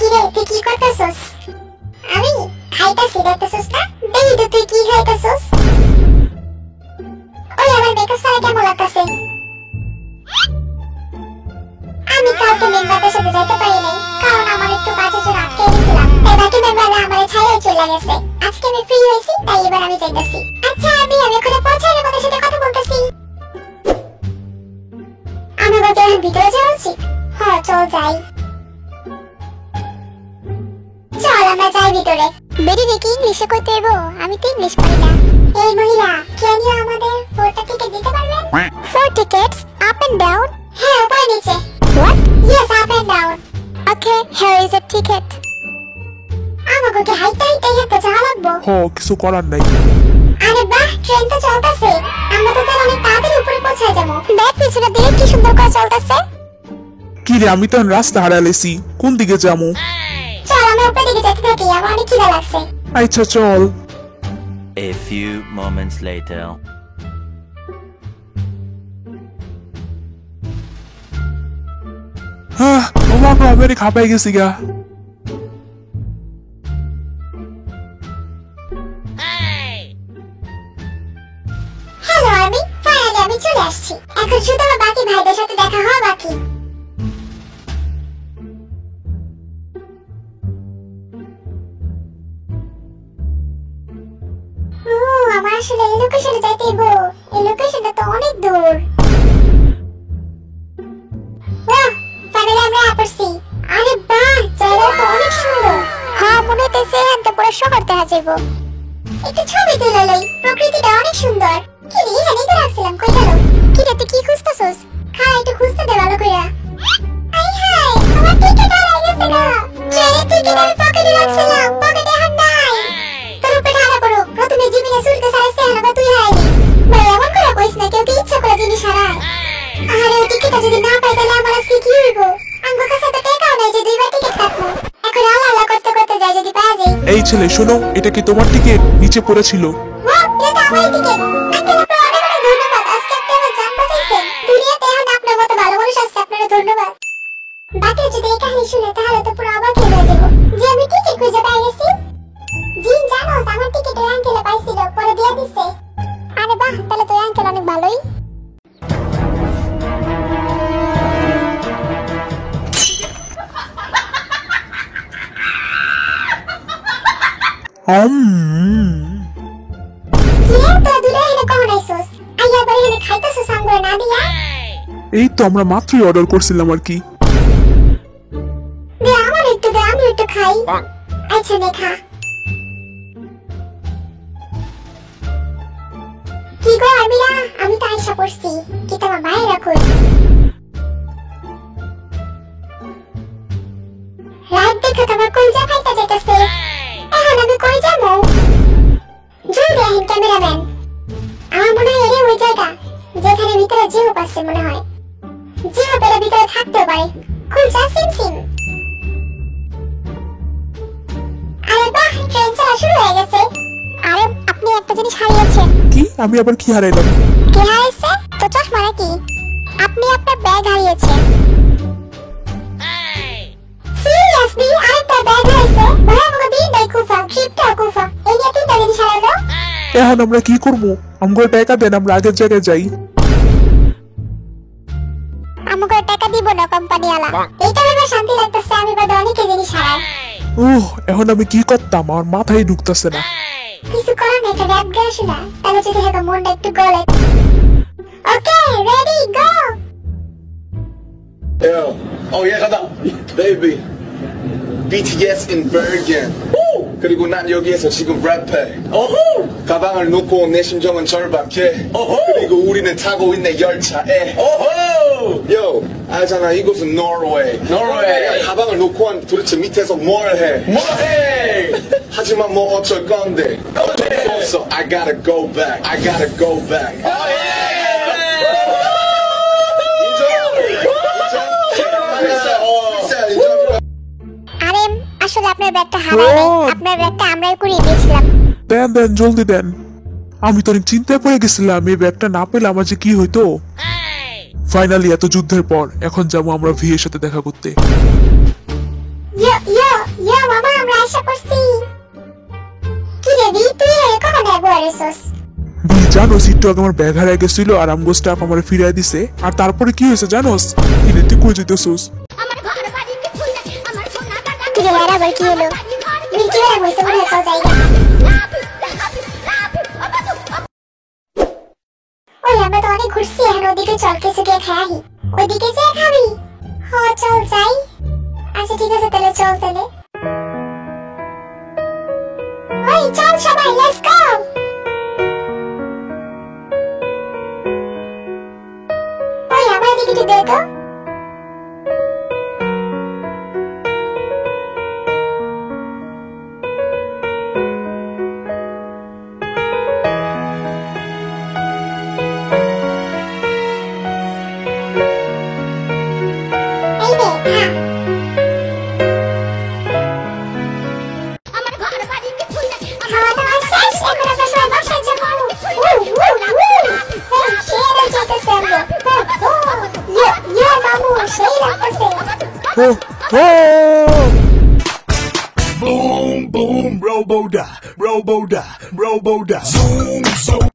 কি রে তুই কি করতেছস? আমি খাইতাছি দেখতেছস না? দেখি তো তুই কি খাইতাছস। ওই আমার মেকআপ সারা কেমন লাগতাছে? আমি কালকে মেম্বারদের সাথে যেতে পারি নাই, কারণ আমার একটু কাজের জন্য আটকে গেছিলাম। তাই বাকি মেম্বাররা আমার ছায়ায় চলে গেছে। আজকে আমি ফ্রি হয়েছি, তাই এবার আমি যাইতাছি। আচ্ছা আমি এখনো পৌঁছাই আমাদের সাথে কথা বলতেছি। আমাকে এখন ভিতরে যাওয়া উচিত? হ্যাঁ চল যাই। চল আমরা যাই ভিতরে। বেরি রে কি ইংলিশে কইতে হইব? আমি তো ইংলিশ পারি না। এই মহিলা, ক্যান ইউ আমাদের 4টা টিকেট দিতে পারবেন? 4 tickets up and down? হ্যাঁ উপরে নিচে। What? Yes, up and down. Okay, here is a ticket. আমাকে কি হাইতে হাইতে হেঁটে যাওয়া লাগবো? কিছু করার নাই। আরে বাহ, ট্রেন তো চলতেছে। আমরা তো তাহলে অনেক তাড়াতাড়ি উপরে পৌঁছে যাবো। দেখ পিছনে দিকে কি সুন্দর করে চলতেছে। কি রে, আমি তো রাস্তা হারাইছি, কোন দিকে যাবো? চল আমরা উপরে দিকে যেতে থাকি, আমার অনেক খিদা লাগছে। আচ্ছা চল। A few moments later. হ্যাঁ আমাকে আমি খাপাই গেছি গা। হ্যালো আমি ফাইনালি আমি চলে আসছি। এখন শুধু আমার বাকি ভাইদের সাথে দেখা হওয়া বাকি। আমার আসলে এই লোকেশনে যাইতে হইব। এই লোকেশনটা তো অনেক দূর। ফাইনালি আমরা আসছি। আরে বাহ, জায়গাটা তো অনেক সুন্দর। হ্যাঁ মনে হইতেছে এখানটা পুরো শহর দেখা যাইব। একটু ছবি তুলে লই, প্রকৃতিটা অনেক সুন্দর। কি রে এখানেই তো রাখছিলাম, কই গেল? কি রে তুই কি খুঁজতেছস? খাড়া একটু খুঁজতে দে ভালো কইরা। আই হাই আমার টিকেট হারিয়ে গেছে গা। ট্রেনের টিকেট আমি পকেটে রাখছিলাম, পকেটে এখন নাই। তোর উপরে ঢালা পড়ো, প্রথমে জিমিনে সুরকে সারাইছে, এখন আবার তুই হারাইলি। ভাই এমন করে কইস না, কেউ কি ইচ্ছা করে জিনিস হারায়? আরে ওই টিকেটটা যদি না পাই তাহলে আমার আজকে কি হইব? আমার কাছে তো টাকাও নাই যে দুইবার টিকেট কাটবো। এখন আল্লাহ আল্লাহ করতে করতে যাই, যদি পাওয়া যায়। এই ছেলে শোনো, এটা কি তোমার টিকেট? নিচে পড়েছিল। ওয়াও, এটা আমার টিকেট। আঙ্কেল আপনার অনেক অনেক ধন্যবাদ, আজকে আপনি আমার জান বাঁচাইছেন। দুনিয়াতে এখন আপনার মতো ভালো মানুষ আছে, আপনার ধন্যবাদ। বাকি যদি এই কাহিনী শুনে তাহলে তো পুরো অবাক হয়ে যাবো যে আমি টিকেট খুঁজে পেয়ে গেছি। জিন জানো আমার টিকেট ওই আঙ্কেলে পাইছিল, পরে দিয়ে দিছে। আরে বাহ, তাহলে তো ওই আঙ্কেল অনেক ভালোই। এই তো আমরা মাত্রই অর্ডার করছিলাম আর কি। আমার একটু দে, আমি একটু খাই। আচ্ছা দেখা। কি গো আমিরা, আমি তো আইসা পড়ছি। কি তোমার ভাইরা কই? রাত দেখো তোমার কলজা ফাইটা যাইতাছে। এখন আমি কই যাবো? জলদি আহেন ক্যামেরাম্যান। আমার মনে হয় এটাই ওই জায়গা যেখানে ভিতরে জিও পাচ্ছে মনে হয়। জিও পেলে ভিতরে থাকতেও পারে। খুলছা সিমসিম। আরে বাহ, ট্রেন চলা শুরু হয়ে গেছে। আরে আপনি একটা জিনিস হারিয়েছেন। কি? আমি আবার কি হারাইলাম? কি হারিয়েছে? তো চশমা নাকি? আপনি আপনার ব্যাগ হারিয়েছেন। সিরিয়াসলি আরেকটা ব্যাগ হারিয়েছে? ভাই আমাকে দিন নাই কুফা, ট্রিপটা কুফা। এই নিয়ে তিনটা জিনিস হারালো। এখন আমরা কি করবো? আমগো টাকা দেন, আমরা আগের জায়গায় যাই। আমাকে টাকা দিব না কোম্পানি ওয়ালা। এইটা ভেবে শান্তি লাগতেছে, আমি বাদে অনেকে জিনিস হারাই। এখন আমি কি করতাম, আমার মাথায় ঢুকতেছে না। কিছু করার নেই, একটা র‍্যাপ গান শোনা, তাহলে যদি হেগো মনটা একটু গলে। Okay ready go. Oh yeah, 가다. Baby. BTS in Bergen. 그리고 난 여기에서 지금 랩해. 가방을 놓고 내 심정은 절박해. 그리고 우리는 타고 있네 열차에. Yo, 알잖아 이곳은 Norway. 야, 가방을 놓고 한 도대체 밑에서 뭘 해? 하지만 뭐 어쩔 건데. 없어. I gotta go back. I gotta go back. আরে আসলে আপনার ব্যাগটা হারায় নাই, আপনার ব্যাগটা আমরাই কুড়িয়ে দিয়েছিলাম। দেন দেন জলদি দেন। আমি তো অনেক চিন্তায় পড়ে গেছিলাম, এই ব্যাগটা না পেলে আমার যে কি হইতো। ফাইনালি এত যুদ্ধের পর এখন যাবো আমরা ভি এর সাথে দেখা করতে। ইয়ো ইয়ো পারেছস। ভাই জানোস একটু আগে আমার ব্যাগ হারিয়ে গেছিল আর আমগো স্টাফ আমারে ফিরিয়ে দিছে। আর তারপরে কি হয়েছে জানোস? কিনে তুই কই যেতেছস? তুই এর আবার কি হলো? মিল্কি ওয়ে হইছে মনে হচ্ছে জায়গা। ওই আমরা তো অনেক ঘুরছি, এখন ওদিকে চল কিছু গিয়ে খাই। ওইদিকে যে খাবি? হ্যাঁ চল যাই। আচ্ছা ঠিক আছে তাহলে চল তাহলে। ওই চল সবাই, লেটস গো। ওই আমার এদিকে একটু দে তো। এই নে খা। খাওয়া দাওয়া শেষ, এখন আমরা সবাই বাসায় যাবো। এই খেয়ে যেতেছে আমরা। ইয়ে মামু সেই লাগতেছে। ও Boom, boom, robo-da, robo-da, robo-da. Zoom, zoom.